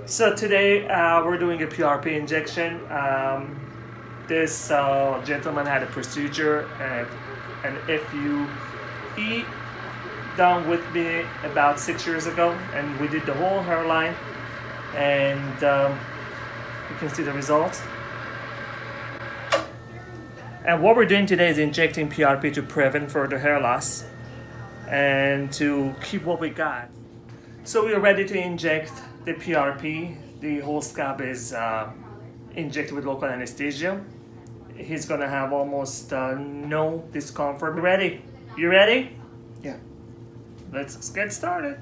So today we're doing a PRP injection. This gentleman had a procedure, and if you he done with me about 6 years ago, and we did the whole hairline, and you can see the results. And what we're doing today is injecting PRP to prevent further hair loss and to keep what we got. So we are ready to inject the PRP. The whole scalp is injected with local anesthesia. He's gonna have almost no discomfort. Ready? You ready? Yeah. Let's get started.